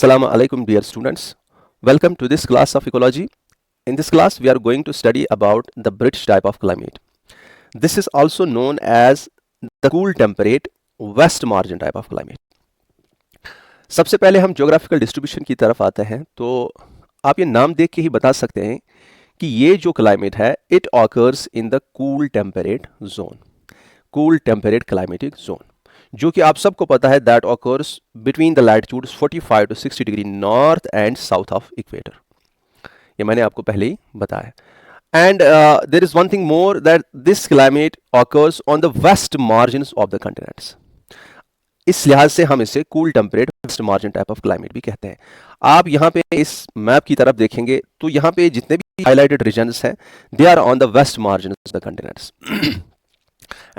Assalamu alaikum, dear students. Welcome to this class of ecology. In this class, we are going to study about the British type of climate. This is also known as the cool temperate west margin type of climate. सबसे पहले हम geographical distribution की तरफ आते हैं, तो आप ये नाम देख के ही बता सकते हैं कि ये जो क्लाइमेट है it occurs in the cool temperate zone, cool temperate climatic zone, जो कि आप सबको पता है that occurs between the latitudes 45 to 60 degree north and south of equator. ये मैंने आपको पहले ही बताया. And there is one thing more that this climate occurs on the west margins of the continents. इस लिहाज से हम इसे cool temperate west margin type of climate भी कहते हैं. आप यहाँ पे इस मैप की तरफ देखेंगे तो यहाँ पे जितने भी हाईलाइटेड रीजन्स हैं they are on the west margin of the continents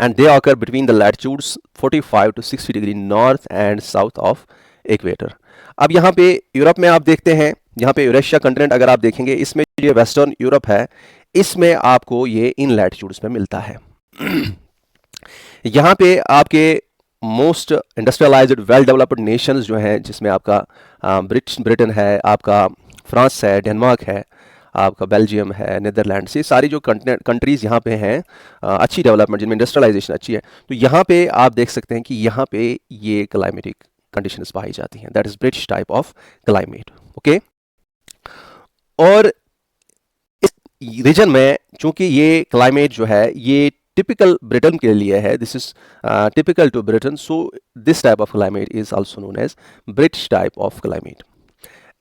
and they occur between the latitudes 45 to 60 degree north and south of equator. अब यहाँ पे यूरोप में आप देखते हैं, यहाँ पे यूरेशिया कंटिनेंट अगर आप देखेंगे इसमें ये वेस्टर्न यूरोप है, इसमें आपको ये इन लैटिट्यूड्स में मिलता है. यहाँ पे आपके most industrialised well developed Nations जो हैं, जिसमें आपका ब्रिटेन है, आपका फ्रांस है, डेनमार्क है, आपका बेल्जियम है, नीदरलैंड्स, ये सारी जो कंट्रीज़ यहाँ पे हैं अच्छी डेवलपमेंट जिनमें इंडस्ट्रियलाइजेशन अच्छी है, तो यहाँ पे आप देख सकते हैं कि यहाँ पे ये क्लाइमेटिक कंडीशंस पाई जाती हैं. That is British type of climate. Okay, और इस रीजन में चूंकि ये क्लाइमेट जो है ये टिपिकल ब्रिटेन के लिए है, this is typical to Britain, so this type of climate is also known as British type of climate.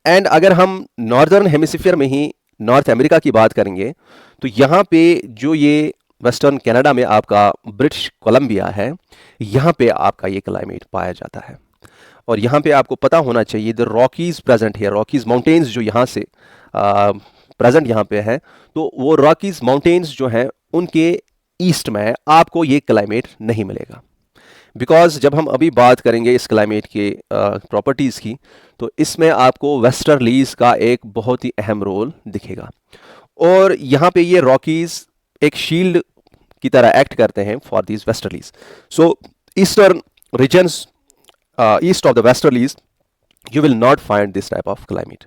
And अगर हम नॉर्दर्न हेमिस्फीयर में ही नॉर्थ अमेरिका की बात करेंगे तो यहाँ पे जो ये वेस्टर्न कनाडा में आपका ब्रिटिश कोलंबिया है, यहाँ पे आपका ये क्लाइमेट पाया जाता है. और यहाँ पे आपको पता होना चाहिए द रॉकीज प्रेजेंट है, रॉकीज माउंटेन्स जो यहाँ से प्रेजेंट यहाँ पे है, तो वो रॉकीज माउंटेन्स जो हैं उनके ईस्ट में आपको ये क्लाइमेट नहीं मिलेगा. बिकॉज जब हम अभी बात करेंगे इस क्लाइमेट के प्रॉपर्टीज़ की, तो इसमें आपको वेस्टर्लीज का एक बहुत ही अहम रोल दिखेगा. और यहाँ पे ये रॉकीज़ एक शील्ड की तरह एक्ट करते हैं for these westerlies. So eastern regions, east of the westerlies you will not find this type of climate.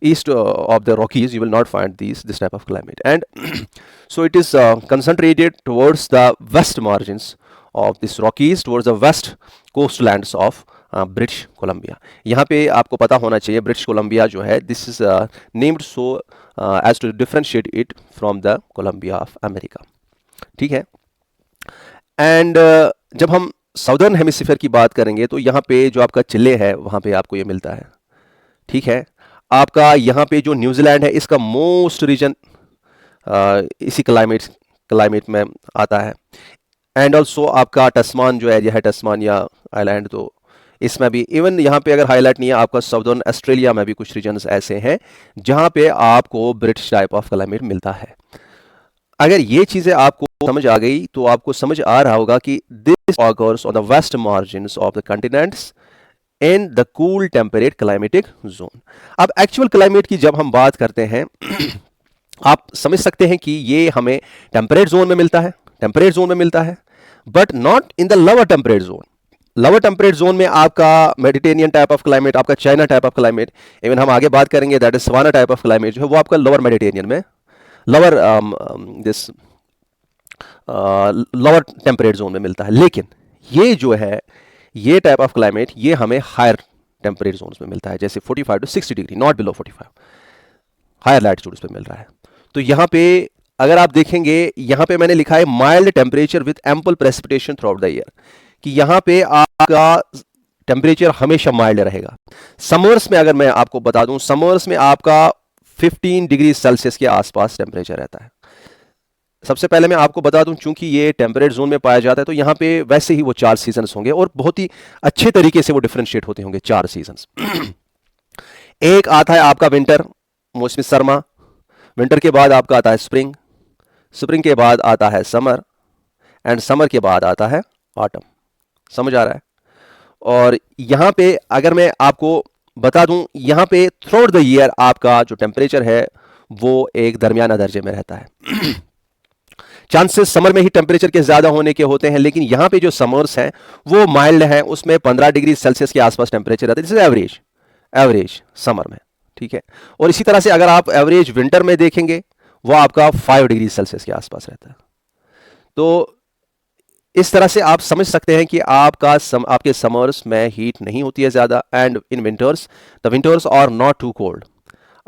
East of the Rockies you will not find this type of climate, and so it is concentrated towards the west margins of this Rockies, towards the west coastlands of British Columbia. यहाँ पे आपको पता होना चाहिए British Columbia जो है this is named so as to differentiate it from the Columbia of America. ठीक है. एंड जब हम साउदर्न हेमिस्फीयर की बात करेंगे तो यहाँ पे जो आपका चिले है वहाँ पे आपको ये मिलता है. ठीक है. आपका यहाँ पे जो न्यूजीलैंड है इसका मोस्ट रीजन इसी क्लाइमेट में आता है. एंड ऑल्सो आपका टस्मान जो एरिया है, टस्मानिया आइलैंड, तो इसमें भी इवन यहाँ पे अगर हाईलाइट नहीं है, आपका साउदर्न ऑस्ट्रेलिया में भी कुछ रीजन्स ऐसे हैं जहाँ पे आपको ब्रिटिश टाइप ऑफ क्लाइमेट मिलता है. अगर ये चीज़ें आपको समझ आ गई तो आपको समझ आ रहा होगा कि this occurs on the west margins of the continents in the cool temperate climatic zone. अब एक्चुअल क्लाइमेट की जब हम बात करते हैं आप समझ सकते हैं कि ये हमें टेम्परेट जोन में मिलता है, टेम्परेट जोन में मिलता है, but not in the lower temperate zone. Lower temperate zone में आपका मेडिटेरियन टाइप ऑफ क्लाइमेट, आपका China type of climate, even हम आगे बात करेंगे that is savanna type of climate जो है वो आपका लोअर मेडिटेरियन में, lower this lower temperate zone में मिलता है. लेकिन ये जो है ये टाइप ऑफ क्लाइमेट ये हमें हायर टेम्परेट जोन्स में मिलता है, जैसे 45 to 60 degree, not below 45, higher latitudes पे मिल रहा है. तो यहाँ पे अगर आप देखेंगे यहाँ पे मैंने लिखा है mild temperature with ample precipitation through out the year, कि यहाँ पे आपका टेम्परेचर हमेशा माइल्ड रहेगा. समर्स में अगर मैं आपको बता दूं, समर्स में आपका 15 डिग्री सेल्सियस के आसपास टेम्परेचर रहता है. सबसे पहले मैं आपको बता दूं चूंकि ये टेम्परेट जोन में पाया जाता है तो यहाँ पे वैसे ही वो 4 सीजन्स होंगे और बहुत ही अच्छे तरीके से वो डिफरेंशिएट होते होंगे 4 सीजन्स. एक आता है आपका विंटर, मौसमी सरमा, विंटर के बाद आपका आता है स्प्रिंग, स्प्रिंग के बाद आता है समर, एंड समर के बाद आता है ऑटम. समझ आ रहा है. और यहाँ पे अगर मैं आपको बता दूं यहाँ पे थ्रू आउट द ईयर आपका जो टेम्परेचर है वो एक दरमियाना दर्जे में रहता है. चांसेस समर में ही टेम्परेचर के ज्यादा होने के होते हैं, लेकिन यहाँ पे जो समर्स हैं वो माइल्ड हैं, उसमें 15 डिग्री सेल्सियस के आसपास टेम्परेचर रहता है. This is average, average summer में, ठीक है। और इसी तरह से अगर आप एवरेज विंटर में देखेंगे वो आपका 5 डिग्री सेल्सियस के आसपास रहता है। तो इस तरह से आप समझ सकते हैं कि आपके समर्स में हीट नहीं होती है ज़्यादा, and in winters the winters are not too cold.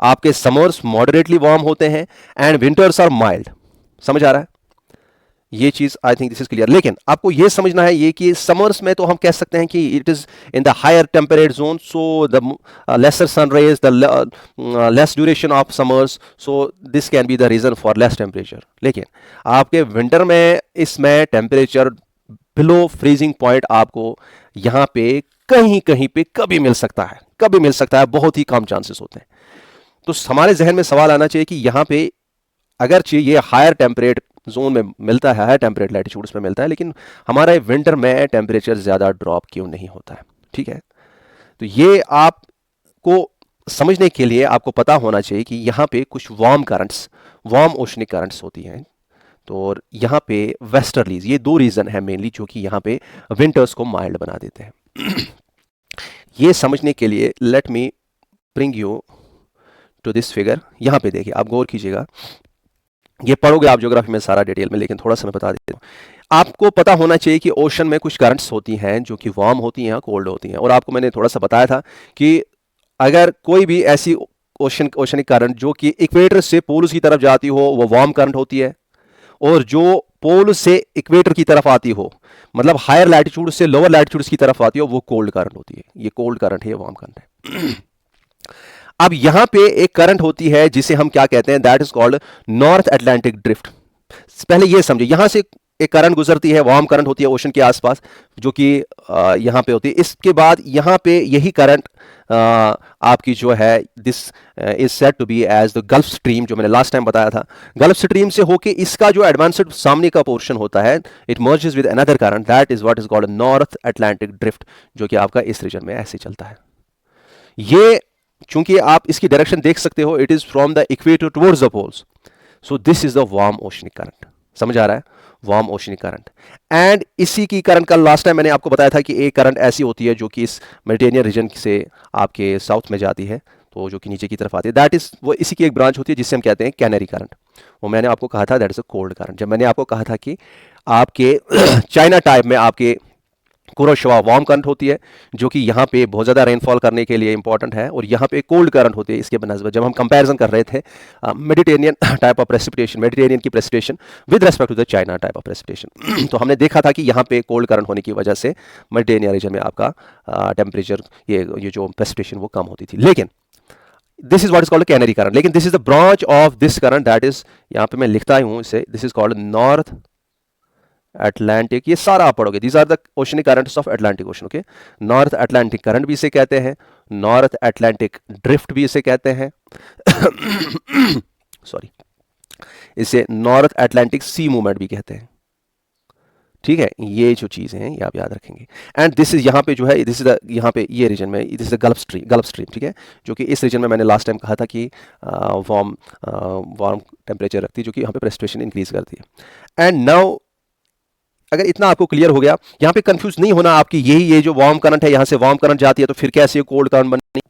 आपके समर्स मॉडरेटली वार्म होते हैं एंड विंटर्स आर माइल्ड। समझ आ रहा है ये चीज? I think this is clear. लेकिन आपको ये समझना है ये कि समर्स में तो हम कह सकते हैं कि it is in the higher temperate zone, so the lesser sun rays, the less duration of summers, so this can be the reason for less temperature. लेकिन आपके विंटर में इसमें टेम्परेचर बिलो फ्रीजिंग पॉइंट आपको यहाँ पे कहीं कहीं पे कभी मिल सकता है, कभी मिल सकता है, बहुत ही कम चांसेस होते हैं। तो हमारे जहन में सवाल आना चाहिए कि यहाँ पे अगरचे ये हायर टेम्परेट जोन में मिलता है, हायर टेम्परेट लैटिट्यूड्स में मिलता है, लेकिन हमारे विंटर में टेम्परेचर ज़्यादा ड्रॉप क्यों नहीं होता है, ठीक है। तो ये आपको समझने के लिए आपको पता होना चाहिए कि यहाँ पे कुछ warm currents, warm oceanic currents होती हैं। तो और यहाँ पे वेस्टर्लीज, ये दो रीज़न है मेनली जो कि यहाँ पे विंटर्स को माइल्ड बना देते हैं। ये समझने के लिए let me bring you to this figure. यहाँ पे देखिए, आप गौर कीजिएगा, ये पढ़ोगे आप ज्योग्राफी में सारा डिटेल में, लेकिन थोड़ा सा मैं बता देता हूँ। आपको पता होना चाहिए कि ओशन में कुछ करंट्स होती हैं जो कि वार्म होती हैं, कोल्ड होती हैं। और आपको मैंने थोड़ा सा बताया था कि अगर कोई भी ऐसी ओशनिक करंट जो कि इक्वेटर से पोल्स की तरफ जाती हो वो वार्म करंट होती है, और जो पोल से इक्वेटर की तरफ आती हो, मतलब हायर लैटिट्यूड से लोअर लैटिट्यूड्स की तरफ आती हो, वो कोल्ड करंट होती है। ये कोल्ड करंट है, ये वार्म करंट है। अब यहां पे एक करंट होती है जिसे हम क्या कहते हैं, that is called North Atlantic drift. पहले ये समझे, यहां से एक करंट गुजरती है, वार्म करंट होती है ओशन के आसपास, जो कि यहां पे होती है। इसके बाद यहां पे यही करंट आपकी जो है this is said to be as the gulf stream, जो मैंने लास्ट टाइम बताया था। गल्फ स्ट्रीम से होके इसका जो एडवांस्ड सामने का पोर्शन होता है, it merges with another current, that is what is called North Atlantic drift, जो कि आपका इस रीजन में ऐसे चलता है। ये चूंकि आप इसकी डायरेक्शन देख सकते हो, it is from the equator towards the poles, so this is the warm oceanic current. समझ आ रहा है? Warm oceanic current. एंड इसी की करंट का लास्ट टाइम मैंने आपको बताया था कि एक करंट ऐसी होती है जो कि इस मेडिटेरियन रीजन से आपके साउथ में जाती है, तो जो कि नीचे की तरफ आती है, दैट इज वो इसी की एक ब्रांच होती है जिससे हम कहते हैं कैनरी करंट। वो मैंने आपको कहा था that is a cold current. जब मैंने आपको कहा था कि आपके चाइना टाइप में आपके कुरोशिवा वार्म करंट होती है, जो कि यहाँ पे बहुत ज़्यादा रेनफॉल करने के लिए इंपॉर्टेंट है, और यहाँ पे कोल्ड करंट होती है इसके बनस्बत। जब हम कंपैरिजन कर रहे थे Mediterranean type of precipitation, Mediterranean की precipitation with respect to the China type of precipitation, तो हमने देखा था कि यहाँ पे कोल्ड करंट होने की वजह से मेडिटेरियन रीजन में आपका टेम्परेचर, ये जो प्रेसिपिटेशन वो कम होती थी। लेकिन this is what is called Canary current. लेकिन this is the branch of this current, that is, यहाँ पे मैं लिखता हूँ इसे, this is called North Atlantic. ये सारा आप पढ़ोगे, these are the oceanic currents of Atlantic Ocean. Okay, North Atlantic current भी इसे कहते हैं, नॉर्थ अटलांटिक ड्रिफ्ट भी इसे कहते हैं सॉरी, इसे नॉर्थ अटलांटिक सी मूवमेंट भी कहते हैं। ठीक है, ये जो चीज़ें हैं ये आप याद रखेंगे। एंड दिस इज, यहाँ पे जो है, दिस इज यहाँ पे ये रीजन में, this is the gulf stream, ठीक है, जो कि इस रीजन में मैंने लास्ट टाइम कहा था कि वार्म टेम्परेचर रखती है, जो कि यहाँ पे प्रेसिपिटेशन इंक्रीज करती है। एंड नाउ अगर इतना आपको क्लियर हो गया, यहाँ पे कंफ्यूज नहीं होना आपकी, ये जो वार्म करंट है यहाँ से वार्म करंट जाती है, तो फिर कैसे कोल्ड करंट बनी,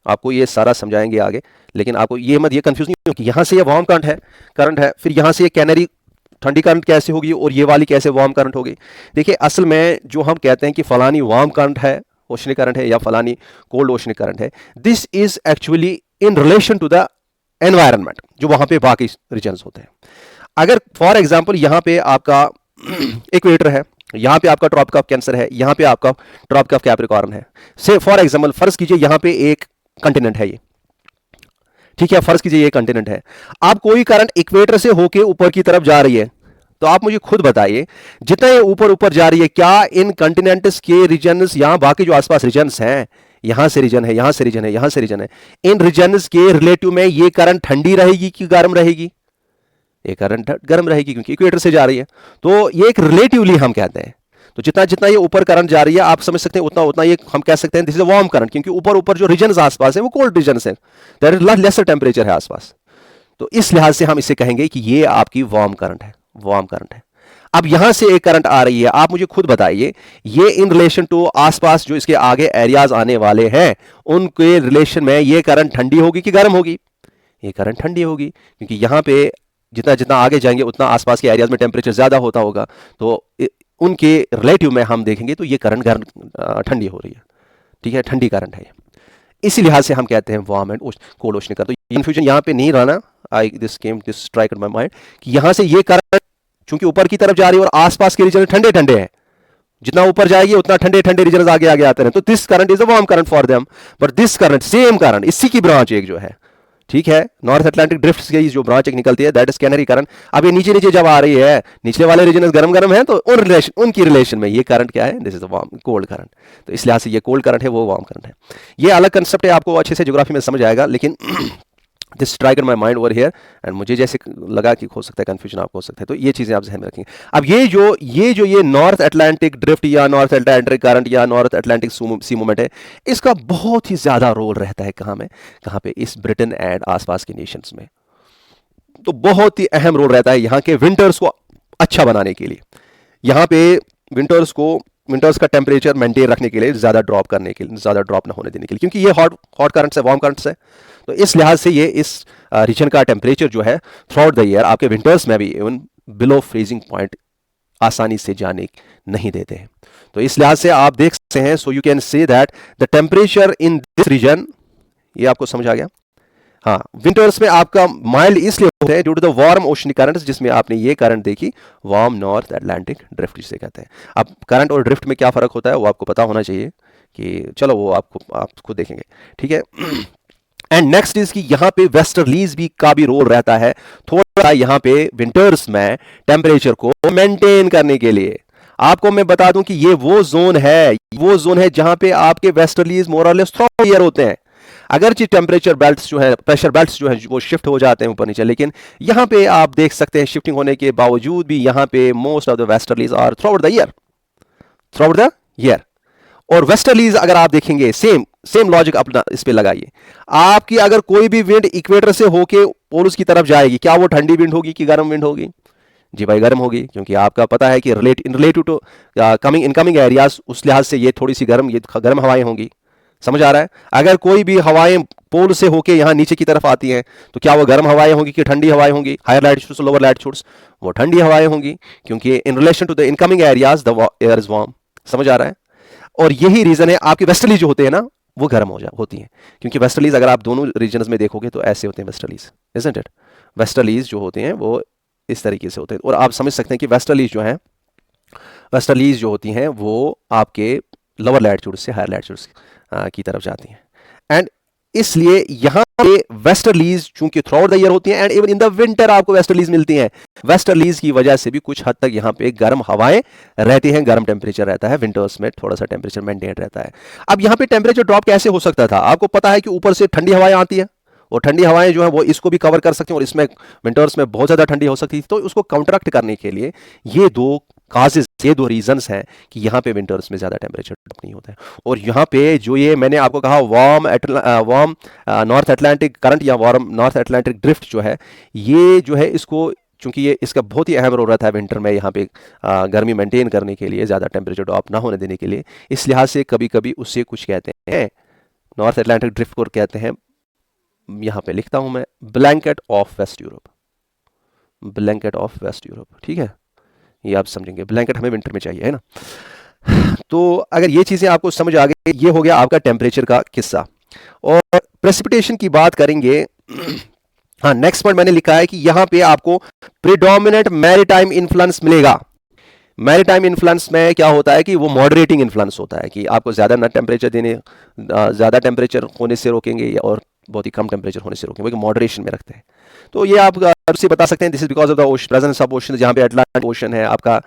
आपको ये सारा समझाएंगे आगे। लेकिन आपको ये कंफ्यूज नहीं हो कि यहाँ से ये वार्म करंट है, फिर यहाँ से ये कैनरी ठंडी करंट कैसे होगी और ये वाली कैसे वार्म करंट होगी। देखिए, असल में जो हम कहते हैं कि फलानी वार्म करंट है, ओशनिक करंट है, या फलानी कोल्ड ओशनिक करंट है, this is actually in relation to the environment जो वहां पे बाकी रीजन्स होते हैं। अगर फॉर एग्जाम्पल यहाँ पे आपका इक्वेटर है, यहाँ पे आपका ट्रॉपिक ऑफ कैंसर है, यहाँ पे आपका ट्रॉपिक ऑफ कैप्रिकॉर्न है, से फॉर एग्जाम्पल फर्ज कीजिए यहाँ पे एक कंटिनेंट है ये, ठीक है, फर्ज कीजिए ये कंटिनेंट है। अब कोई करंट इक्वेटर से होके ऊपर की तरफ जा रही है, तो आप मुझे खुद बताइए, जितना ये ऊपर ऊपर जा रही है, क्या इन कंटिनेंट्स के रीजन्स, यहाँ बाकी जो आसपास रीजन्स हैं, यहां से रीजन है, यहां से रीजन है, यहां से रीजन है, इन रीजन्स के रिलेटिव में ये करंट ठंडी रहेगी कि गर्म रहेगी? ये करंट गर्म रहेगी, क्योंकि इक्वेटर से जा रही है। तो ये एक रिलेटिवली हम कहते हैं, तो जितना जितना ये ऊपर करंट जा रही है, आप समझ सकते हैं उतना उतना ये हम कह सकते हैं this is a warm current, क्योंकि ऊपर ऊपर जो रीजन्स आसपास है वो कोल्ड रीजन्स है, देयर इज लेसर टेम्परेचर है आसपास। तो इस लिहाज से हम इसे कहेंगे कि ये आपकी वार्म करंट है, वार्म करंट है। अब यहां से एक करंट आ रही है, आप मुझे खुद बताइए ये इन रिलेशन टू आसपास जो इसके आगे एरियाज आने वाले हैं उनके रिलेशन में ये करंट ठंडी होगी कि गर्म होगी? ये करंट ठंडी होगी, क्योंकि यहां पे जितना जितना आगे जाएंगे उतना आसपास के एरियाज में टेम्परेचर ज्यादा होता होगा, तो उनके रिलेटिव में हम देखेंगे तो ये करंट गर्म ठंडी हो रही है। ठीक है, ठंडी करंट है ये। इसी लिहाज से हम कहते हैं warm and cold ocean current. तो कंफ्यूजन यहां पे नहीं रहना। I this strike in my mind कि यहां से ये करंट चूंकि ऊपर की तरफ जा रही है और आसपास के रीजन ठंडे ठंडे हैं, जितना ऊपर जाएगी उतना ठंडे ठंडे रीजन आगे आगे आते हैं, तो this current is a warm current for them. But this current same current, इसी की ब्रांच एक जो है, ठीक है, नॉर्थ अटलांटिक ड्रिफ्ट की जो ब्रांच एक निकलती है दैट इज कैनरी करंट। अब ये नीचे नीचे जब आ रही है, निचले वाले रीजन गर्म गर्म है, तो उनकी रिलेशन में ये करंट क्या है? This is warm cold current. तो इस लिहाज से ये कोल्ड करंट है, वो वार्म करंट है। ये अलग कंसेप्ट है, आपको अच्छे से ज्योग्राफी में समझ आएगा, लेकिन this strike in my mind over here and मुझे जैसे लगा कि हो सकता है कंफ्यूजन आपको हो सकता है, तो ये चीजें आप ध्यान में रखेंगे। अब ये नॉर्थ अटलांटिक ड्रिफ्ट या नॉर्थ अटलांटिक करंट या नॉर्थ अटलांटिक सी मूवमेंट है, इसका बहुत ही ज्यादा रोल रहता है कहाँ पे? इस ब्रिटेन एंड आसपास के नेशंस में। तो बहुत ही अहम रोल रहता है यहाँ के विंटर्स को अच्छा बनाने के लिए, यहाँ पे विंटर्स का टेम्परेचर मेंटेन रखने के लिए, ज्यादा ड्रॉप करने के लिए, ज्यादा ड्रॉप ना होने देने के लिए, क्योंकि ये हॉट करंट्स है, वार्म करंट्स है। तो इस लिहाज से ये इस रीजन का टेम्परेचर जो है थ्रू आउट द ईयर आपके विंटर्स में भी इवन बिलो फ्रीजिंग पॉइंट आसानी से जाने नहीं देते हैं। तो इस लिहाज से आप देख सकते हैं, so you can say that the temperature in this region, ये आपको समझ आ गया? हाँ, विंटर्स में आपका माइल्ड इसलिए होता है due to the warm oceanic currents, जिसमें आपने ये करंट देखी, वार्म नॉर्थ अटलांटिक ड्रिफ्ट जिसे कहते हैं। अब करंट और ड्रिफ्ट में क्या फर्क होता है वो आपको पता होना चाहिए, कि चलो वो आप खुद देखेंगे, ठीक है। एंड नेक्स्ट इज कि यहां पे वेस्टर्लीज का भी रोल रहता है थोड़ा यहाँ पे विंटर्स में टेम्परेचर को मेंटेन करने के लिए। आपको मैं बता दूं कि ये वो जोन है जहां पे आपके वेस्टर्लीज मोर और लेस थ्रू ईयर होते हैं। अगरचे टेम्परेचर बेल्ट्स जो है, प्रेशर बेल्ट्स जो है, वो शिफ्ट हो जाते हैं ऊपर नीचे, लेकिन यहां पे आप देख सकते हैं शिफ्टिंग होने के बावजूद भी यहां पे most of the westerlies are throughout the year. और वेस्टर्लीज अगर आप देखेंगे, सेम लॉजिक अपना इस पे लगाइए। आपकी अगर कोई भी विंड इक्वेटर से होके पोल्स की तरफ जाएगी, क्या वो ठंडी विंड होगी कि गर्म विंड होगी? जी भाई गर्म होगी, क्योंकि आपका पता है कि रिलेटिव टू इनकमिंग एरियाज, उस लिहाज से ये थोड़ी सी गर्म हवाएं होंगी। समझ आ रहा है? अगर कोई भी हवाएं पोल से होके यहां नीचे की तरफ आती हैं, तो क्या वो गर्म हवाएं होंगी कि ठंडी हवाएं होंगी? हायर लैटिट्यूड्स लोअर लैटिट्यूड्स, वो ठंडी हवाएं होंगी, क्योंकि in relation to the incoming areas the air is warm. समझ आ रहा है? और यही रीजन है आपके वेस्टर्लीज जो होते हैं ना, वो गर्म होती हैं, क्योंकि वेस्टर्लीज अगर आप दोनों रीजन्स में देखोगे तो ऐसे होते हैं वेस्टर्लीज, इजंट इट? वेस्टर्लीज जो होते हैं वो इस तरीके से होते हैं, और आप समझ सकते हैं कि वेस्टर्लीज जो होती हैं वो आपके लोअर लैटिट्यूड से हायर लैटिट्यूड्स की तरफ जाती हैं। एंड इसलिए यहां पे वेस्टर्लीज चूंकि थ्रू आउट द ईयर होती हैं and even in the winter आपको वेस्टर्लीज मिलती हैं, वेस्टर्लीज की वजह से भी कुछ हद तक यहां पे गर्म हवाएं रहती हैं, गर्म टेम्परेचर रहता है, विंटर्स में थोड़ा सा टेम्परेचर मेंटेन रहता है। अब यहां पे टेम्परेचर ड्रॉप कैसे हो सकता था? आपको पता है कि ऊपर से ठंडी हवाएं आती है, और ठंडी हवाएं जो है वो इसको भी कवर कर सकती हैं, और इसमें विंटर्स में बहुत ज्यादा ठंडी हो सकती थी। तो उसको काउंटरैक्ट करने के लिए ये दो रीजंस हैं कि यहाँ पे विंटर्स में ज्यादा टेम्परेचर ड्रॉप नहीं होता है। और यहाँ पे जो ये मैंने आपको कहा वार्म नॉर्थ अटलांटिक करंट या वार्म नॉर्थ अटलांटिक ड्रिफ्ट जो है, ये जो है इसको चूंकि ये इसका बहुत ही अहम रोल रहता है विंटर में यहाँ पे गर्मी मेंटेन करने के लिए, ज़्यादा टेम्परेचर ड्रॉप ना होने देने के लिए, इस लिहाज से कभी कभी उससे कुछ कहते हैं नॉर्थ अटलांटिक ड्रिफ्ट को कहते हैं, यहाँ पे लिखता हूँ मैं, ब्लैंकेट ऑफ वेस्ट यूरोप। ठीक है, ये आप समझेंगे, ब्लैंकेट हमें विंटर में चाहिए, है ना? तो अगर ये चीज़ें आपको समझ आ गई, ये हो गया आपका टेम्परेचर का किस्सा। और प्रेसिपिटेशन की बात करेंगे। हाँ, नेक्स्ट पॉइंट मैंने लिखा है कि यहां पे आपको प्रीडोमिनेंट मैरीटाइम इन्फ्लुएंस मिलेगा। मैरीटाइम इन्फ्लुएंस में क्या होता है कि वो मॉडरेटिंग इन्फ्लुएंस होता है, कि आपको ज्यादा ना टेम्परेचर ज्यादा टेम्परेचर होने से रोकेंगे और बहुत ही कम टेम्परेचर होने से रोकेंगे, मॉडरेशन में रखते हैं। तो ये आप से बता सकते हैं this is because of the presence of ocean, जहाँ पे अटलांटिक ओशन है, आपका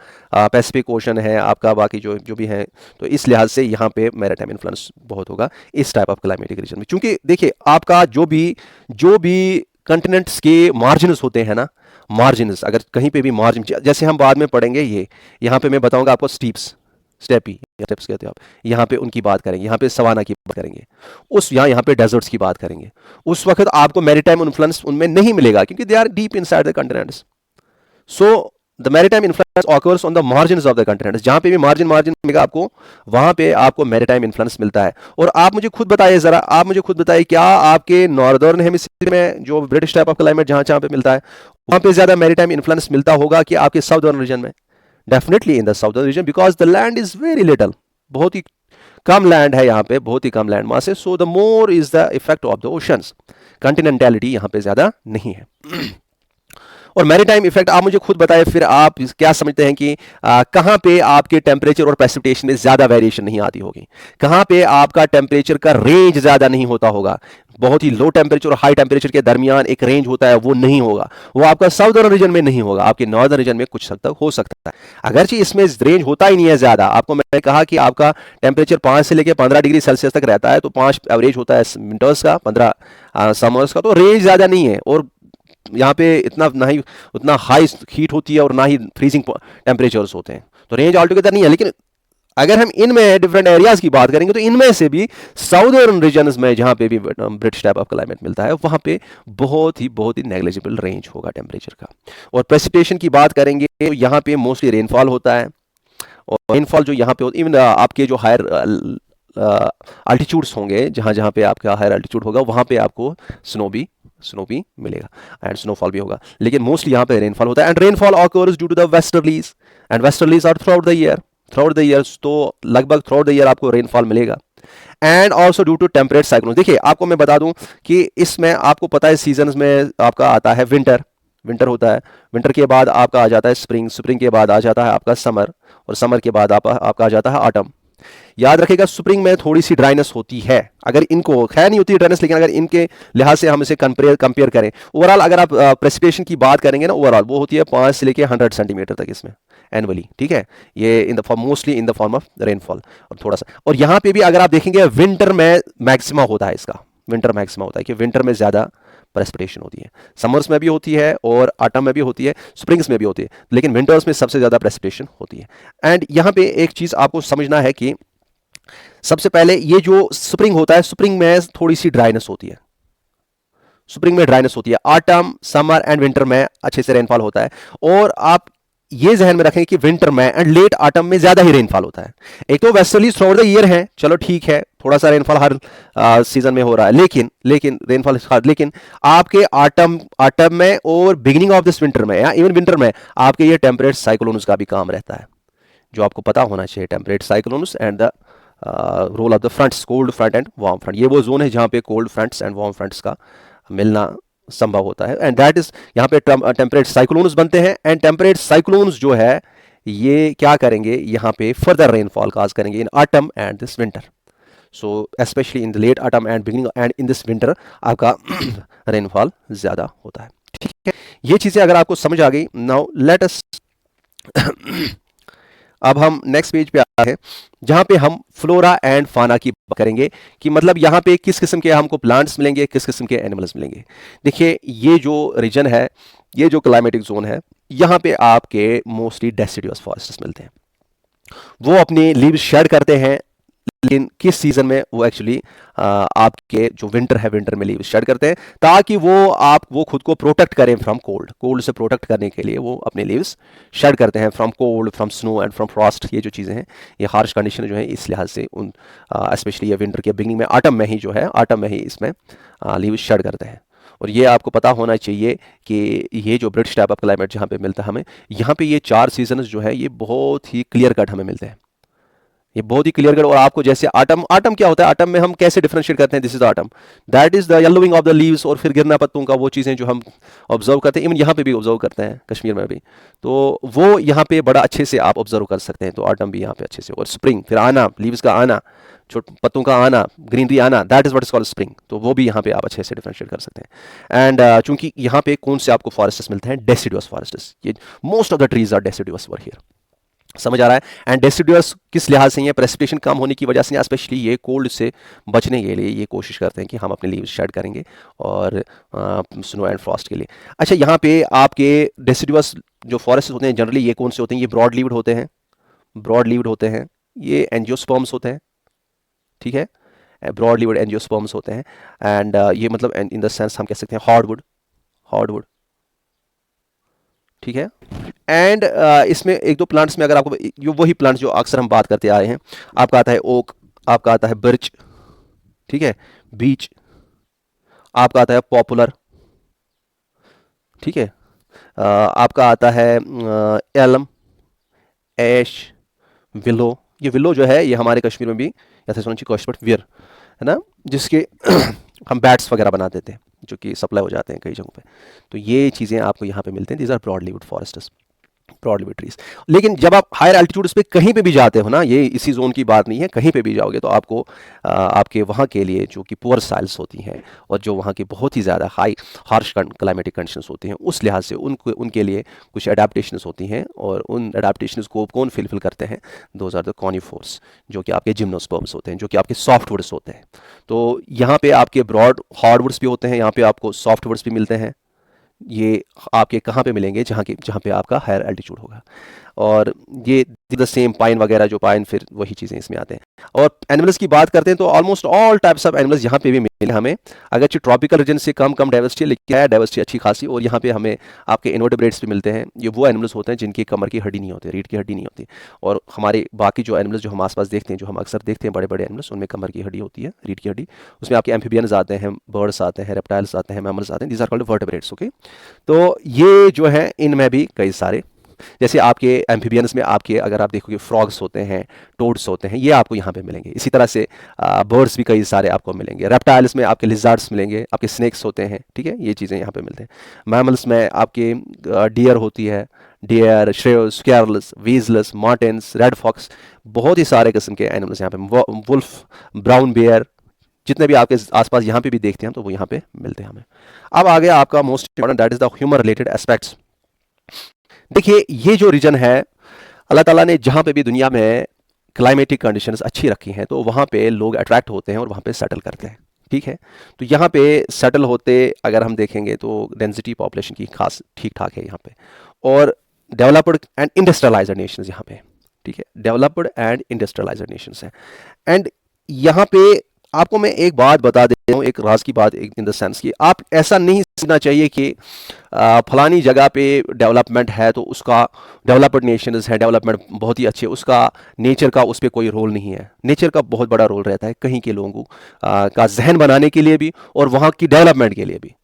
पैसिफिक ओशन है, आपका बाकी जो भी है, तो इस लिहाज से यहाँ पे मैरीटाइम इन्फ्लुएंस बहुत होगा इस टाइप ऑफ क्लाइमेटिक रीजन में। क्योंकि देखिए आपका जो भी कंटिनेंट्स के मार्जिनस होते हैं ना, मार्जिनस अगर कहीं पे भी मार्जिन, जैसे हम बाद में पढ़ेंगे, ये यहाँ पे मैं बताऊंगा आपको स्टेप्स कहते हैं आप, यहाँ पे उनकी बात करेंगे, यहाँ पे सवाना की बात करेंगे, यहाँ पे डेजर्ट्स की बात करेंगे। उस वक्त आपको मैरीटाइम इन्फ्लुएंस उनमें नहीं मिलेगा, क्योंकि they are deep inside the continents. So the maritime influence occurs on the margins of the continent, जहां पे भी मार्जिन मार्जिन मिलेगा आपको, वहां पे आपको मैरीटाइम इन्फ्लुएंस मिलता है। और आप मुझे खुद बताइए जरा, आप मुझे खुद बताइए, क्या आपके नॉर्दर्न हेमिस्फीयर में जो ब्रिटिश टाइप ऑफ क्लाइमेट जहां जहां पे मिलता है, वहां पे ज्यादा मैरीटाइम इन्फ्लुएंस मिलता होगा कि आपके साउदर्न रीजन में? Definitely in the southern region, because the land is very little, बहुत ही कम लैंड है यहाँ पे, बहुत ही कम लैंड मास है। So the more is the effect of the oceans, continentality यहाँ पे ज्यादा नहीं है। और मैरीटाइम इफेक्ट आप मुझे खुद बताएं, फिर आप क्या समझते हैं कि कहां पे आपके टेम्परेचर और प्रेसिपिटेशन में ज्यादा वेरिएशन नहीं आती होगी, कहां पे आपका टेम्परेचर का रेंज ज्यादा नहीं होता होगा? बहुत ही लो टेम्परेचर और हाई टेम्परेचर के दरमियान एक रेंज होता है, वो नहीं होगा, वो आपका साउदर्न रीजन में नहीं होगा, आपके नॉर्दर्न रीजन में कुछ हद तक हो सकता है। अगरचे इसमें रेंज होता ही नहीं है ज्यादा, आपको मैंने कहा कि आपका टेम्परेचर 5 से लेकर 15 डिग्री सेल्सियस तक रहता है, तो 5 एवरेज होता है विंटर्स का, 15 समर्स का, तो रेंज ज्यादा नहीं है। और यहाँ पे इतना ना ही उतना हाई हीट होती है और ना ही फ्रीजिंग टेम्परेचर्स होते हैं, तो रेंज ऑल टुगेदर नहीं है। लेकिन अगर हम इनमें डिफरेंट एरियाज की बात करेंगे, तो इनमें से भी साउदर्न रीजन्स में जहां पे भी ब्रिटिश टाइप ऑफ क्लाइमेट मिलता है, वहां पे बहुत ही नेग्लिजिबल रेंज होगा टेम्परेचर का। और प्रेसिपिटेशन की बात करेंगे तो यहाँ पे मोस्टली रेनफॉल होता है, और रेनफॉल जो यहाँ पे इवन आपके जो हायर अल्टीट्यूड्स होंगे, जहाँ जहाँ पे आपका हायर अल्टीट्यूड होगा, वहाँ पे आपको स्नो भी मिलेगा एंड स्नोफॉल भी होगा। लेकिन मोस्टली यहाँ पे रेनफॉल होता है, and rainfall occurs due to the westerlies, and westerlies are throughout the year, throughout the years, तो लगभग थ्रू आउट द ईयर आपको रेनफॉल मिलेगा। And also due to temperate cyclone. देखिए आपको मैं बता दूं कि इसमें आपको पता है सीजन में आपका आता है विंटर, विंटर होता है, विंटर के बाद आपका आ जाता है स्प्रिंग, स्प्रिंग के बाद आ जाता है आपका समर, और समर के बाद आपका आ जाता है ऑटम। याद रखिएगा स्प्रिंग में थोड़ी सी ड्राइनेस होती है, अगर इनको खैर नहीं होती ड्राइनेस, लेकिन अगर इनके लिहाज से हम इसे कंपेयर करें, ओवरऑल अगर आप प्रेसिपिटेशन की बात करेंगे ना, ओवरऑल वो होती है 5 से लेके 100 सेंटीमीटर तक इसमें एनुअली, ठीक है, ये in the form mostly in the form of rainfall. और थोड़ा सा, और यहाँ पे भी अगर आप देखेंगे विंटर में मैक्सिमा होता है इसका, विंटर मैक्सिमा होता है कि विंटर में ज्यादा प्रेसिपिटेशन होती है, समर्स में भी होती है और ऑटम में भी होती है, स्प्रिंग्स में भी होती है, लेकिन विंटर्स में सबसे ज्यादा प्रेसिपिटेशन होती है। एंड यहाँ पे एक चीज आपको समझना है कि सबसे पहले ये जो स्प्रिंग होता है, स्प्रिंग में थोड़ी सी ड्राइनेस होती है, स्प्रिंग में ड्राइनेस होती है, ऑटम समर एंड विंटर में अच्छे से रेनफॉल होता है। और आप ये जहन में रखें कि विंटर में एंड लेट ऑटम में ज्यादा ही रेनफॉल होता है। एक तो westerlies through out the year है, चलो ठीक है, थोड़ा सा रेनफॉल हर सीजन में हो रहा है, लेकिन रेनफॉल, लेकिन आपके ऑटम में और बिगिनिंग ऑफ दिस विंटर में या इवन विंटर में आपके ये टेम्परेट साइक्लोन्स का भी काम रहता है, जो आपको पता होना चाहिए। Temperate cyclones and the role of the fronts, cold front and warm front, ये वो जोन है जहां पे cold fronts and warm fronts का मिलना संभव होता है, एंड दैट इज यहाँ पे टेम्परेट साइक्लोन्स बनते हैं। एंड टेम्परेट साइक्लोन्स जो है ये क्या करेंगे, यहाँ पे फर्दर रेनफॉल काज करेंगे in autumn and this winter. So specially in the late autumn and beginning and in this winter आपका रेनफॉल ज्यादा होता है, ठीक है। ये चीजें अगर आपको समझ आ गई, नाउ लेट अस अब हम नेक्स्ट पेज पे आते हैं, जहां पे हम फ्लोरा एंड फाना की बात करेंगे कि मतलब यहां पे किस किस्म के हमको प्लांट्स मिलेंगे, किस किस्म के एनिमल्स मिलेंगे। देखिए ये जो रीजन है, ये जो क्लाइमेटिक जोन है, यहां पे आपके मोस्टली डेसिडियस फॉरेस्ट्स मिलते हैं, वो अपनी लीव्स शेड करते हैं, लेकिन किस सीजन में, वो एक्चुअली आपके जो विंटर है, विंटर में लीव शेड करते हैं, ताकि वो खुद को प्रोटेक्ट करें फ्रॉम कोल्ड, कोल्ड से प्रोटेक्ट करने के लिए वो अपने लीव्स शेड करते हैं from cold, from snow and from Frost. ये जो चीज़ें हैं, ये हार्श कंडीशन जो है, इस लिहाज से उन स्पेशली ये विंटर के बिगनिंग में, ऑटम में ही जो है, ऑटम में ही इसमें लीव शेड करते हैं। और ये आपको पता होना चाहिए कि ये जो ब्रिटिश टाइप ऑफ क्लाइमेट जहाँ पे मिलता है हमें, यहाँ पे ये 4 सीजन जो है, ये बहुत ही क्लियर कट हमें मिलते हैं, ये बहुत ही क्लियर कट। और आपको जैसे ऑटम, ऑटम क्या होता है, ऑटम में हम कैसे डिफरेंशिएट करते हैं, this is autumn, that is the yellowing of the leaves, और फिर गिरना पत्तों का, वो चीज़ें जो हम ऑब्जर्व करते हैं, इवन यहाँ पे भी ऑब्जर्व करते हैं, कश्मीर में भी, तो वो यहाँ पे बड़ा अच्छे से आप ऑब्जर्व कर सकते हैं। तो ऑटम भी यहाँ पे अच्छे से, और स्प्रिंग फिर आना, लीव्स का आना, छोटे पत्तों का आना, ग्रीनरी आना, that is what is called spring, तो वो भी यहाँ पे आप अच्छे से डिफरेंशिएट कर सकते हैं। एंड चूंकि यहाँ पे कौन से आपको फॉरेस्ट्स मिलते हैं, डेसिडुअस फॉरेस्ट्स, ये most of the trees are deciduous over here, समझ आ रहा है। एंड डेसिडुअस किस लिहाज से, ये प्रेसिपिटेशन कम होने की वजह से, स्पेशली ये कोल्ड से बचने के लिए ये कोशिश करते हैं कि हम अपने लीव्स शेड करेंगे, और स्नो एंड फ्रॉस्ट के लिए। अच्छा, यहाँ पे आपके डेसिडुअस जो फॉरेस्ट होते हैं जनरली, ये कौन से होते हैं, ये ब्रॉड लीव्ड होते हैं, ब्रॉड लीव्ड होते हैं, ये एंजियोस्पर्म्स होते हैं, ठीक है, ब्रॉड लीव्ड एंजियोस्पर्म्स होते हैं। एंड ये मतलब इन द सेंस हम कह सकते हैं हार्डवुड, हार्डवुड, ठीक है। एंड इसमें एक दो प्लांट्स में अगर आपको वही प्लांट्स जो अक्सर हम बात करते आए हैं, आपका आता है ओक, आपका आता है बर्च, ठीक है, बीच, आपका आता है पॉपुलर, ठीक है, आपका आता है एलम, ऐश, विलो। ये विलो जो है ये हमारे कश्मीर में भी या सोची कॉस्ट बट वियर है ना, जिसके हम बैट्स वगैरह बना देते हैं जो कि सप्लाई हो जाते हैं कई जगहों पे। तो ये चीज़ें आपको यहाँ पे मिलते हैं। These are broadleaved forests, broadleaved trees. लेकिन जब आप हायर एल्टीट्यूड्स पे कहीं पे भी जाते हो ना, ये इसी जोन की बात नहीं है, कहीं पे भी जाओगे तो आपको आपके वहाँ के लिए जो कि पुअर साइल्स होती हैं और जो वहाँ की बहुत ही ज़्यादा हाई हार्श क्लाइमेटिक कंडीशंस होती हैं, उस लिहाज से उनके लिए कुछ एडाप्टेशंस होती हैं। और उन एडाप्टेशंस को कौन फिलफिल करते हैं? दोज आर द कॉनिफोर्स, जो कि आपके जिम्नोस्पर्म्स होते हैं, जो कि आपके सॉफ्टवुड्स होते हैं। तो यहाँ पे आपके ब्रॉड हार्डवुड्स भी होते हैं, यहाँ पे आपको सॉफ्टवुड्स भी मिलते हैं। ये आपके कहाँ पे मिलेंगे? जहाँ पे आपका हायर एल्टीट्यूड होगा। और ये द सेम पाइन वगैरह, जो पाइन फिर वही चीज़ें इसमें आते हैं। और एनिमल्स की बात करते हैं तो almost all types of animals यहाँ पे भी मिले हमें। अगरचे ट्रॉपिकल रीजन से कम डाइवर्सिटी है, लेकिन है डाइवर्सिटी अच्छी खासी। और यहाँ पे हमें आपके इनवर्टेब्रेट्स भी मिलते हैं। ये वो एनिमल्स होते हैं जिनकी कमर की हड्डी नहीं होती, रीढ़ की हड्डी नहीं होती। और हमारे बाकी जो एनिमल्स जो हम आसपास देखते हैं, जो हम अक्सर देखते हैं बड़े बड़े एनिमल्स, उनमें कमर की हड्डी होती है, रीढ़ की हड्डी। उसमें आपके एम्फीबियंस आते हैं, बर्ड्स आते हैं, रेप्टाइल्स आते हैं, मैमल्स आते हैं। These are called vertebrates. Okay, तो ये जो है इनमें भी कई सारे, जैसे आपके एम्फीबियंस में आपके अगर आप देखोगे फ्रॉग्स होते हैं, टोड्स होते हैं, ये आपको यहाँ पे मिलेंगे। इसी तरह से बर्ड्स भी कई सारे आपको मिलेंगे। रेप्टाइल्स में आपके लिजार्ड्स मिलेंगे, आपके स्नेक्स होते हैं, ठीक है, ये चीज़ें यहाँ पे मिलते हैं। मैमल्स में आपके डियर होती है, deer, shrews, squirrels, weasels, martens, red fox, बहुत ही सारे किस्म के एनिमल्स यहाँ पे, वुल्फ, ब्राउन बेयर, जितने भी आपके आसपास यहाँ पे भी देखते हैं तो वो यहाँ पे मिलते हैं हमें। अब आ गया आपका most important, that is the human related aspects. देखिए ये जो रीजन है, अल्लाह ताला ने जहाँ पे भी दुनिया में क्लाइमेटिक कंडीशंस अच्छी रखी हैं तो वहाँ पे लोग अट्रैक्ट होते हैं और वहाँ पे सेटल करते हैं, ठीक है। तो यहाँ पे सेटल होते अगर हम देखेंगे तो डेंसिटी पॉपुलेशन की खास ठीक ठाक है यहाँ पे। और डेवलप्ड एंड इंडस्ट्रियलाइज्ड नेशंस यहाँ पे, ठीक है, डेवलप्ड एंड इंडस्ट्रियलाइज्ड नेशंस हैं। एंड यहाँ पे आपको मैं एक बात बता देता हूँ, एक राज की बात, एक इन द सेंस कि आप ऐसा नहीं समझना चाहिए कि फलानी जगह पे डेवलपमेंट है तो उसका, डेवलप्ड नेशंस है, डेवलपमेंट बहुत ही अच्छे, उसका नेचर का उस पर कोई रोल नहीं है। नेचर का बहुत बड़ा रोल रहता है कहीं के लोगों का जहन बनाने के लिए भी और वहाँ की डेवलपमेंट के लिए भी।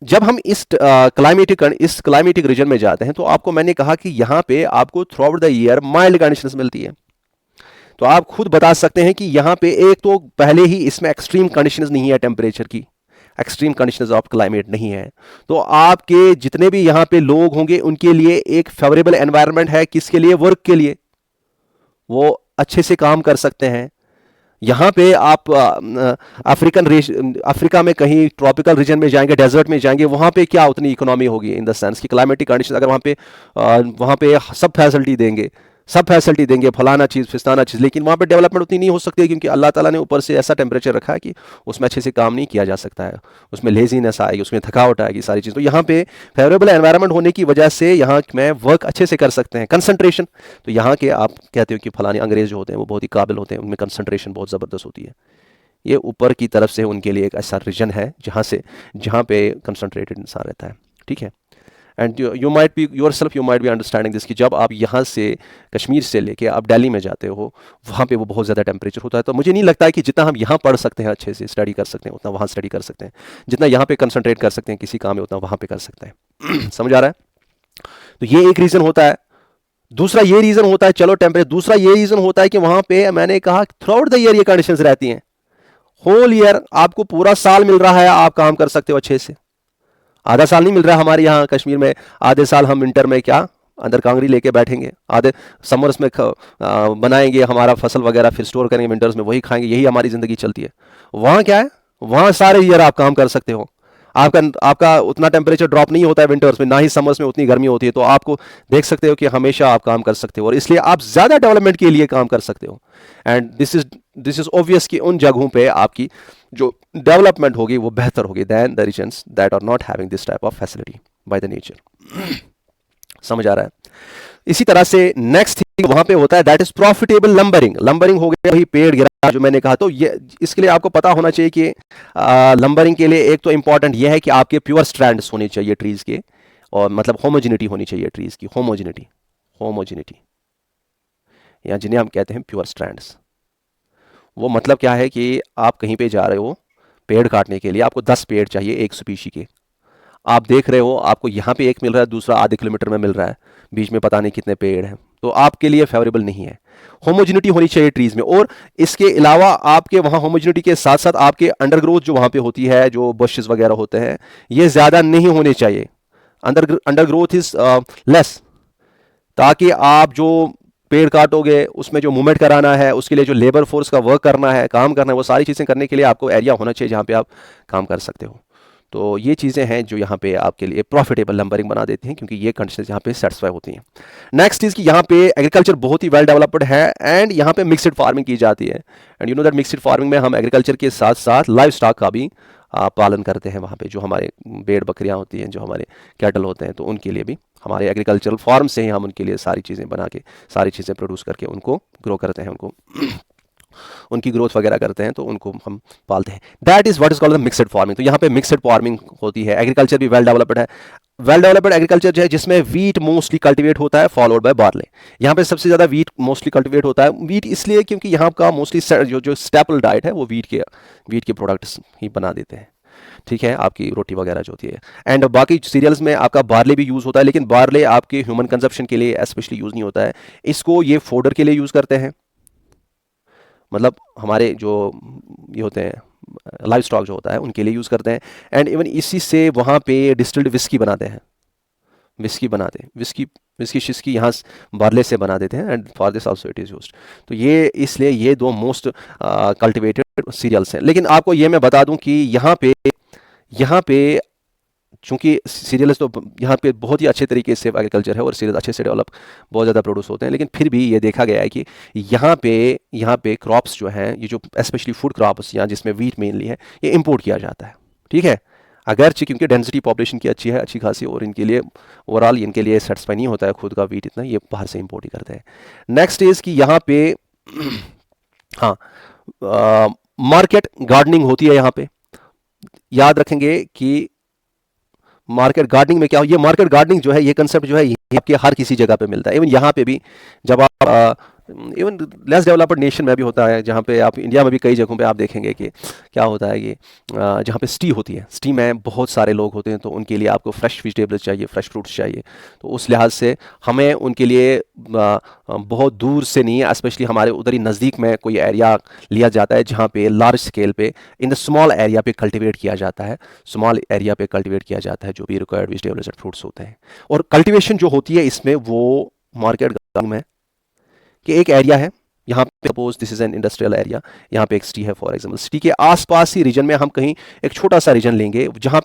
जब हम इस क्लाइमेटिक रीजन में जाते हैं तो आपको मैंने कहा कि यहाँ पे आपको through out the year mild conditions मिलती है। तो आप खुद बता सकते हैं कि यहाँ पे एक तो पहले ही इसमें एक्सट्रीम कंडीशंस नहीं है, टेम्परेचर की एक्सट्रीम कंडीशंस ऑफ क्लाइमेट नहीं है। तो आपके जितने भी यहाँ पे लोग होंगे उनके लिए एक फेवरेबल एनवायरनमेंट है, किसके लिए? वर्क के लिए, वो अच्छे से काम कर सकते हैं। यहाँ पे आप अफ्रीका में कहीं ट्रॉपिकल रीजन में जाएंगे, डेजर्ट में जाएंगे, वहाँ पे क्या उतनी इकोनॉमी होगी इन द सेंस कि क्लाइमेटिक कंडीशन, अगर वहाँ पे सब फैसिलिटी देंगे, फलाना चीज़ फिस्ताना चीज़, लेकिन वहाँ पे डेवलपमेंट उतनी नहीं हो सकती है क्योंकि अल्लाह ताला ने ऊपर से ऐसा टेम्परेचर रखा है कि उसमें अच्छे से काम नहीं किया जा सकता है, उसमें लेजीनेस आएगी, उसमें थकावट आएगी, सारी चीज़। तो यहाँ पे फेवरेबल एनवायरनमेंट होने की वजह से यहाँ में वर्क अच्छे से कर सकते हैं, कंसंट्रेशन। तो यहाँ के आप कहते हो कि फलाने अंग्रेज जो होते हैं वो बहुत ही काबिल होते हैं, उनमें कंसंट्रेशन बहुत ज़बरदस्त होती है। ये ऊपर की तरफ से उनके लिए एक ऐसा रीजन है जहाँ पे कंसंट्रेटेड इंसान रहता है, ठीक है। And you might be understanding this कि जब आप यहाँ से कश्मीर से लेके आप दिल्ली में जाते हो, वहाँ पे वो बहुत ज़्यादा टेम्परेचर होता है। तो मुझे नहीं लगता है कि जितना हम यहाँ पढ़ सकते हैं, अच्छे से स्टडी कर सकते हैं, उतना वहाँ स्टडी कर सकते हैं। जितना यहाँ पे कंसंट्रेट कर सकते हैं किसी काम में, उतना वहाँ पे कर सकते हैं। समझ आ रहा है? तो ये एक रीज़न होता है। दूसरा ये रीज़न होता है, चलो टेम्परेचर, दूसरा ये रीज़न होता है कि वहाँ पे मैंने कहा थ्रू आउट द ईयर ये कंडीशंस रहती हैं। होल ईयर आपको पूरा साल मिल रहा है, आप काम कर सकते हो अच्छे से। आधा साल नहीं मिल रहा है हमारे यहाँ कश्मीर में, आधे साल हम विंटर में क्या अंदर कांगरी लेके बैठेंगे, आधे समर्स में बनाएंगे हमारा फसल वगैरह, फिर स्टोर करेंगे, विंटर्स में वही खाएंगे, यही हमारी ज़िंदगी चलती है। वहाँ क्या है? वहाँ सारे ईयर आप काम कर सकते हो। आपका उतना टेम्परेचर ड्रॉप नहीं होता है विंटर्स में, ना ही समर्स में उतनी गर्मी होती है। तो आपको देख सकते हो कि हमेशा आप काम कर सकते हो और इसलिए आप ज़्यादा डेवलपमेंट के लिए काम कर सकते हो। एंड दिस इज ऑब्वियस कि उन जगहों पे आपकी जो डेवलपमेंट होगी वो बेहतर होगी than the regions that are not having this type of facility by the nature. समझ आ रहा है? इसी तरह से नेक्स्ट थिंग वहां पे होता है that is profitable lumbering. Lumbering हो गया वही पेड़ गिरा जो मैंने कहा। तो ये इसके लिए आपको पता होना चाहिए कि लंबरिंग के लिए एक तो इंपॉर्टेंट ये है कि आपके प्योर स्ट्रैंड्स होने चाहिए ट्रीज के, और मतलब होमोजिनिटी होनी चाहिए ट्रीज़ की, होमोजिनिटी या जिन्हें हम कहते हैं प्योर स्ट्रैंड्स। वो मतलब क्या है कि आप कहीं पे जा रहे हो पेड़ काटने के लिए, आपको 10 पेड़ चाहिए एक स्पीशी के, आप देख रहे हो आपको यहाँ पे एक मिल रहा है, दूसरा आधे किलोमीटर में मिल रहा है, बीच में पता नहीं कितने पेड़ हैं, तो आपके लिए फेवरेबल नहीं है। होमोजिनिटी होनी चाहिए ट्रीज में। और इसके अलावा आपके वहाँ होमोजिनिटी के साथ साथ आपके अंडरग्रोथ जो वहाँ पे होती है, जो बशेस वगैरह होते हैं, ये ज़्यादा नहीं होने चाहिए, अंडरग्रोथ इज लेस, ताकि आप जो पेड़ काटोगे उसमें जो मूवमेंट कराना है, उसके लिए जो लेबर फोर्स का वर्क करना है, काम करना है, वो सारी चीज़ें करने के लिए आपको एरिया होना चाहिए जहाँ पे आप काम कर सकते हो। तो ये चीज़ें हैं जो यहाँ पे आपके लिए प्रॉफिटेबल नंबरिंग बना देती हैं, क्योंकि ये कंडीशन यहाँ पे सेटिस्फाई होती हैं। नेक्स्ट चीज़ कि यहाँ पे एग्रीकल्चर बहुत ही वेल डेवलप्ड है एंड यहाँ पे मिक्सड फार्मिंग की जाती है। And you know that mixed farming में हम एग्रीकल्चर के साथ साथ लाइव स्टॉक का भी पालन करते हैं। वहाँ पे जो हमारे भेड़ बकरियाँ होती हैं, जो हमारे कैटल होते हैं, तो उनके लिए भी हमारे एग्रीकल्चरल फार्म से ही हम उनके लिए सारी चीज़ें बना के, सारी चीज़ें प्रोड्यूस करके उनको ग्रो करते हैं, उनको उनकी ग्रोथ वगैरह करते हैं, तो उनको हम पालते हैं। That is what is called the mixed farming. तो यहाँ पे मिक्सड फार्मिंग होती है। एग्रीकल्चर भी वेल डेवलप्ड है। वेल डेवलप्ड एग्रीकल्चर जो है जिसमें वीट मोस्टली कल्टीवेट होता है, फॉलोड बाय बार्ले। यहाँ पे सबसे ज़्यादा वीट मोस्टली कल्टीवेट होता है। वीट इसलिए क्योंकि यहाँ का मोस्टली जो स्टेपल डाइट है वो वीट के प्रोडक्ट्स ही बना देते हैं, ठीक है, आपकी रोटी वगैरह जो होती है। एंड बाकी सीरियल्स में आपका बार्ले भी यूज़ होता है, लेकिन बार्ले आपके ह्यूमन कंजप्शन के लिए स्पेशली यूज़ नहीं होता है। इसको ये फोडर के लिए यूज़ करते हैं, मतलब हमारे जो ये होते हैं लाइव स्टॉक जो होता है उनके लिए यूज़ करते हैं। एंड इवन इसी से वहाँ पे डिस्टिल्ड विस्की बनाते हैं, विस्की शिस्की यहाँ बार्ले से बना देते हैं। And for this also it is used. तो ये इसलिए ये दो मोस्ट कल्टिवेटेड सीरियल्स हैं। लेकिन आपको ये मैं बता दूं कि यहाँ पे चूंकि सीरियल्स तो यहाँ पे बहुत ही अच्छे तरीके से एग्रीकल्चर है और सीरियल अच्छे से डेवलप बहुत ज़्यादा प्रोड्यूस होते हैं, लेकिन फिर भी ये देखा गया है कि यहाँ पे क्रॉप्स जो हैं, ये जो स्पेशली फूड क्रॉप्स यहाँ जिसमें वीट मेनली है, ये इंपोर्ट किया जाता है, ठीक है। अगरचे क्योंकि डेंसिटी पॉपुलेशन की अच्छी है, अच्छी खासी, और इनके लिए ओवरऑल इनके लिए सेटिस्फाई नहीं होता है खुद का वीट इतना, ये बाहर से इंपोर्ट ही करते हैं। नेक्स्ट इज़ कि यहाँ पे हाँ मार्केट गार्डनिंग होती है। यहाँ पे याद रखेंगे कि मार्केट गार्डनिंग में क्या हो, ये मार्केट गार्डनिंग जो है, ये कंसेप्ट जो है, ये आपके हर किसी जगह पे मिलता है। इवन यहाँ पे भी जब आप इवन लेस डेवलप्ड नेशन में भी होता है, जहाँ पे आप इंडिया में भी कई जगहों पे आप देखेंगे कि क्या होता है कि जहाँ पे स्टी होती है, स्टी में बहुत सारे लोग होते हैं, तो उनके लिए आपको फ्रेश वेजिटेबल्स चाहिए, फ्रेश फ्रूट्स चाहिए। तो उस लिहाज से हमें उनके लिए बहुत दूर से नहीं, स्पेशली हमारे उधर ही नज़दीक में कोई एरिया लिया जाता है जहाँ पे लार्ज स्केल पे इन द स्मॉल एरिया पे कल्टिवेट किया जाता है, स्मॉल एरिया पे कल्टिवेट किया जाता है जो भी रिक्वायर्ड वेजिटेबल्स एंड फ्रूट्स होते हैं। और कल्टिवेशन जो होती है इसमें वो मार्केट गार्डनिंग में कि एक एरिया है, यहाँ पे suppose this is an industrial area, यहाँ पे एक सिटी है फॉर एग्जांपल, सिटी के आसपास ही रीजन में हम कहीं एक छोटा सा रीजन लेंगे जहाँ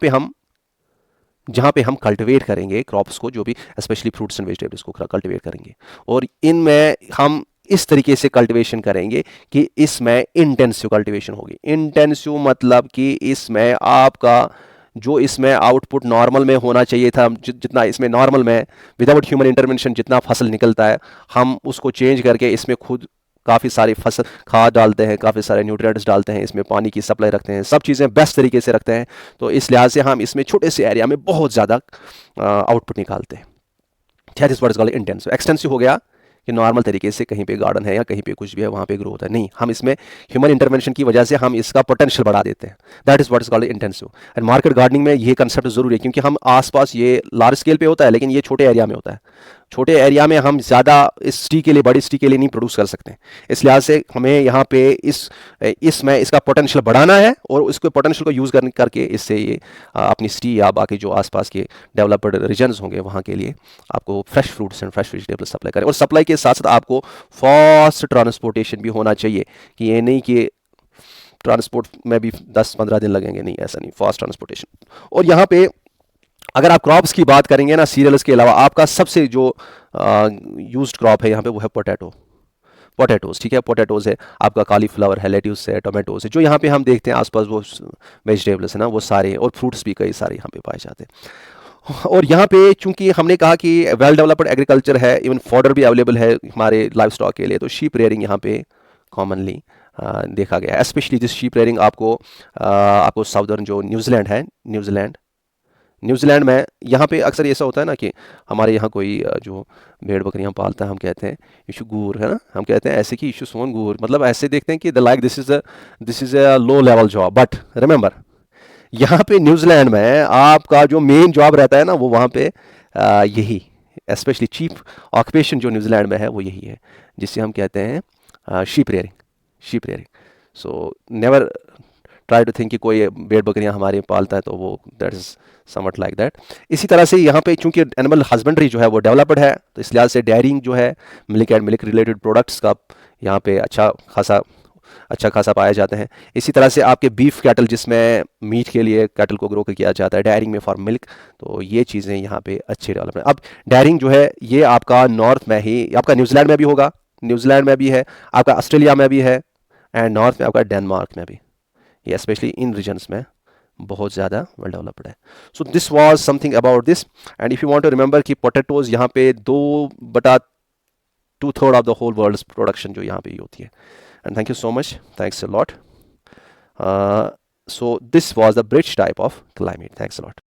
पे हम कल्टिवेट करेंगे क्रॉप्स को, जो भी स्पेशली फ्रूट्स एंड वेजिटेबल्स को कल्टिवेट करेंगे, और इनमें हम इस तरीके से कल्टिवेशन करेंगे कि इसमें इंटेंसिव कल्टिवेशन होगी। इंटेंसिव मतलब कि इसमें आपका जो इसमें आउटपुट नॉर्मल में होना चाहिए था, जितना इसमें नॉर्मल में विदाउट ह्यूमन इंटरवेंशन जितना फसल निकलता है, हम उसको चेंज करके इसमें खुद काफ़ी सारी फसल खाद डालते हैं, काफ़ी सारे न्यूट्रिएंट्स डालते हैं, इसमें पानी की सप्लाई रखते हैं, सब चीज़ें बेस्ट तरीके से रखते हैं। तो इस लिहाज से हम इसमें छोटे से एरिया में बहुत ज़्यादा आउटपुट निकालते हैं। That is what is called intensive. Extensive हो गया कि नॉर्मल तरीके से कहीं पे गार्डन है या कहीं पे कुछ भी है वहाँ पे ग्रो होता है, नहीं, हम इसमें ह्यूमन इंटरवेंशन की वजह से हम इसका पोटेंशियल बढ़ा देते हैं। That is what is called intensive. And market gardening में ये कंसेप्ट जरूरी है, क्योंकि हम आसपास, ये लार्ज स्केल पे होता है लेकिन ये छोटे एरिया में होता है। छोटे एरिया में हम ज़्यादा इस सिटी के लिए, बड़ी सिटी के लिए नहीं प्रोड्यूस कर सकते। इस लिहाज से हमें यहाँ पे इसमें इसका पोटेंशियल बढ़ाना है, और उसके पोटेंशियल को यूज़ करके इससे ये अपनी सिटी या बाकी जो आसपास के डेवलप्ड रीजन्स होंगे वहाँ के लिए आपको fresh fruits and fresh vegetables supply करें। और सप्लाई के साथ साथ आपको फास्ट ट्रांसपोर्टेशन भी होना चाहिए, कि ये नहीं कि ट्रांसपोर्ट में भी 10-15 दिन लगेंगे, नहीं, ऐसा नहीं, फास्ट ट्रांसपोर्टेशन। और यहाँ पे अगर आप क्रॉप्स की बात करेंगे ना, सीरियल्स के अलावा, आपका सबसे जो यूज्ड क्रॉप है यहाँ पे वो है पोटैटोज, ठीक है। पोटैटोज है, आपका कॉलीफ्लावर है, लेट्यूस है, टोमेटोज है, जो यहाँ पे हम देखते हैं आसपास वो वेजिटेबल्स है ना, वो सारे, और फ्रूट्स भी कई सारे यहाँ पे पाए जाते हैं। और यहाँ पे चूंकि हमने कहा कि वेल डेवलप्ड एग्रीकल्चर है, इवन फॉडर भी अवेलेबल है हमारे लाइव स्टॉक के लिए, तो शीप रेयरिंग यहाँ पे कॉमनली देखा गया है। स्पेशली दिस शीप रेयरिंग आपको साउदर्न जो न्यूजीलैंड न्यूजीलैंड में यहाँ पे अक्सर ऐसा होता है ना कि हमारे यहाँ कोई जो भेड़ बकरियाँ पालता है, हम कहते हैं इशू गूर है ना, हम कहते हैं ऐसे कि इशू सोन गूर, मतलब ऐसे देखते हैं कि the like this is a low level job, but remember यहाँ पे न्यूजीलैंड में आपका जो मेन जॉब रहता है ना वो वहाँ पे यही, स्पेशली चीफ ऑक्यूपेशन जो न्यूजीलैंड में है वो यही है, जिससे हम कहते हैं sheep rearing, sheep rearing. So never try to think कि कोई भेड़ बकरियां हमारे पालता है तो वो that is something like that. इसी तरह से यहाँ पे चूंकि एनिमल हस्बेंड्री जो है वो डेवलप्ड है, तो इस लिहाज से डेयरिंग जो है, milk and milk related products का यहाँ पे अच्छा खासा पाए जाते हैं। इसी तरह से आपके बीफ कैटल, जिसमें मीट के लिए कैटल को ग्रो किया जाता है, डेयरिंग में फॉर मिल्क, तो ये चीज़ें यहाँ पे अच्छी डेवलप हैं। अब डेयरिंग जो है ये आपका नॉर्थ में ही, आपका न्यूजीलैंड में भी होगा, न्यूजीलैंड में भी है, आपका ऑस्ट्रेलिया में भी है, एंड नॉर्थ में आपका डेनमार्क में भी, ये स्पेशली इन रीजन्स में बहुत ज़्यादा वेल डेवलप्ड है। So this was something about this, and if you want to remember कि पोटैटोज यहाँ पे 2/2 of the whole world production जो यहाँ पे होती है। And thank you so much, thanks a lot. So this was the bridge type of climate, thanks a lot.